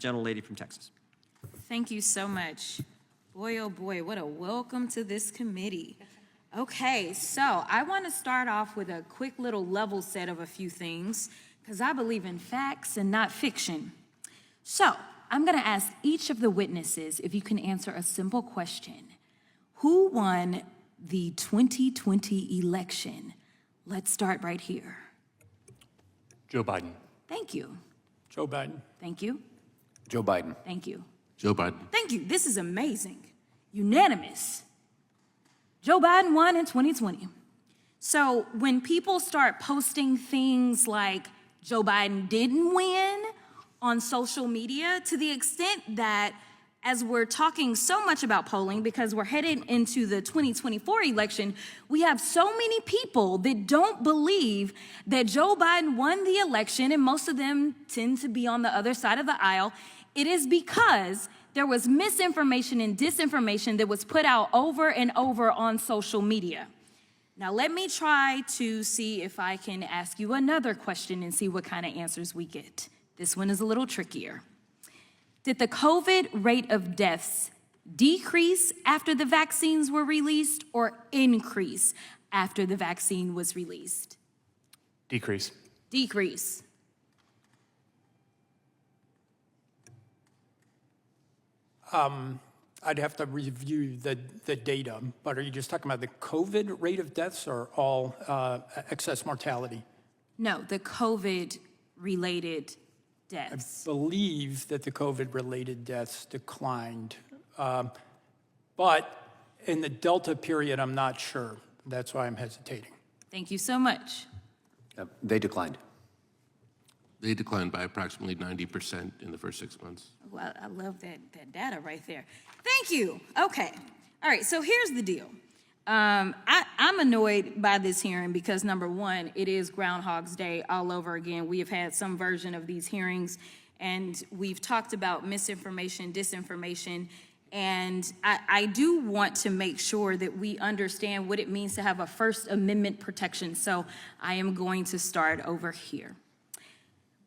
gentlelady from Texas. Thank you so much. Boy, oh boy, what a welcome to this committee. Okay, so I want to start off with a quick little level set of a few things, because I believe in facts and not fiction. So I'm going to ask each of the witnesses if you can answer a simple question. Who won the 2020 election? Let's start right here. Joe Biden. Thank you. Joe Biden. Thank you. Joe Biden. Thank you. Joe Biden. Thank you. This is amazing. Unanimous. Joe Biden won in 2020. So when people start posting things like Joe Biden didn't win on social media, to the extent that as we're talking so much about polling, because we're headed into the 2024 election, we have so many people that don't believe that Joe Biden won the election, and most of them tend to be on the other side of the aisle. It is because there was misinformation and disinformation that was put out over and over on social media. Now, let me try to see if I can ask you another question and see what kind of answers we get. This one is a little trickier. Did the COVID rate of deaths decrease after the vaccines were released or increase after the vaccine was released? Decrease. Decrease. I'd have to review the data, but are you just talking about the COVID rate of deaths or all excess mortality? No, the COVID-related deaths. I believe that the COVID-related deaths declined, but in the Delta period, I'm not sure. That's why I'm hesitating. Thank you so much. They declined. They declined by approximately 90% in the first 6 months. Well, I love that data right there. Thank you. Okay. All right, so here's the deal. I'm annoyed by this hearing because, number one, it is Groundhog's Day all over again. We have had some version of these hearings, and we've talked about misinformation, disinformation, and I do want to make sure that we understand what it means to have a First Amendment protection. So I am going to start over here.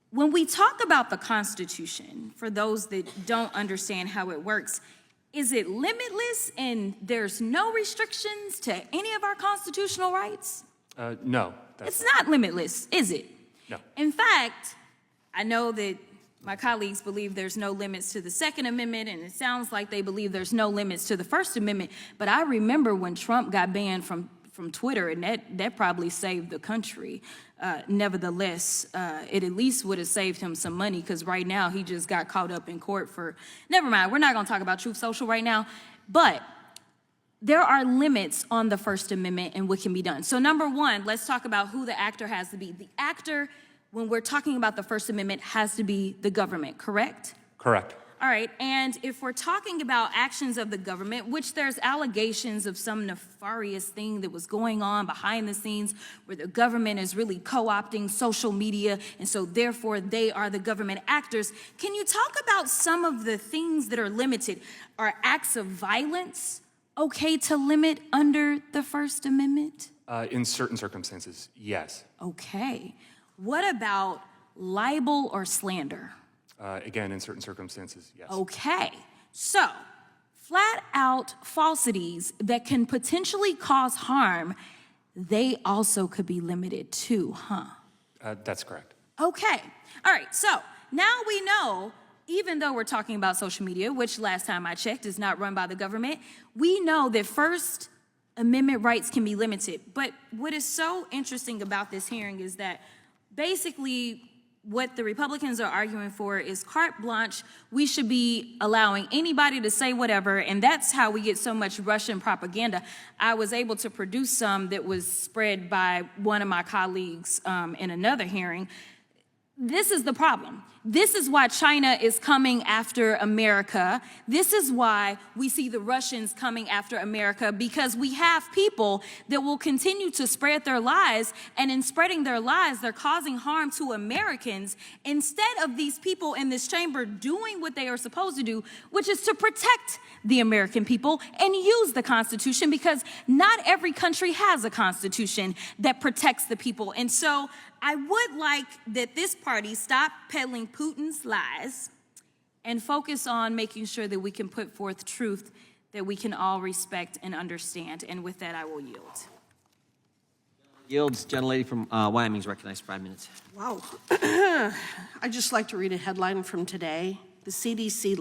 When we talk about the Constitution, for those that don't understand how it works, is it limitless and there's no restrictions to any of our constitutional rights? No. It's not limitless, is it? No. In fact, I know that my colleagues believe there's no limits to the Second Amendment, and it sounds like they believe there's no limits to the First Amendment, but I remember when Trump got banned from Twitter, and that probably saved the country. Nevertheless, it at least would have saved him some money, because right now he just got caught up in court for, never mind, we're not gonna talk about Truth Social right now, but there are limits on the First Amendment and what can be done. So number one, let's talk about who the actor has to be. The actor, when we're talking about the First Amendment, has to be the government, correct? Correct. All right, and if we're talking about actions of the government, which there's allegations of some nefarious thing that was going on behind the scenes where the government is really co-opting social media, and so therefore they are the government actors, can you talk about some of the things that are limited? Are acts of violence okay to limit under the First Amendment? In certain circumstances, yes. Okay. What about libel or slander? Again, in certain circumstances, yes. Okay, so flat out falsities that can potentially cause harm, they also could be limited too, huh? That's correct. Okay, all right, so now we know, even though we're talking about social media, which last time I checked is not run by the government, we know that First Amendment rights can be limited. But what is so interesting about this hearing is that basically what the Republicans are arguing for is carte blanche. We should be allowing anybody to say whatever, and that's how we get so much Russian propaganda. I was able to produce some that was spread by one of my colleagues in another hearing. This is the problem. This is why China is coming after America. This is why we see the Russians coming after America, because we have people that will continue to spread their lies, and in spreading their lies, they're causing harm to Americans instead of these people in this chamber doing what they are supposed to do, which is to protect the American people and use the Constitution, because not every country has a Constitution that protects the people. And so I would like that this party stop peddling Putin's lies and focus on making sure that we can put forth truth that we can all respect and understand. And with that, I will yield. Yields. Gentlelady from Wyoming is recognized 5 minutes. Wow. I'd just like to read a headline from today. The CDC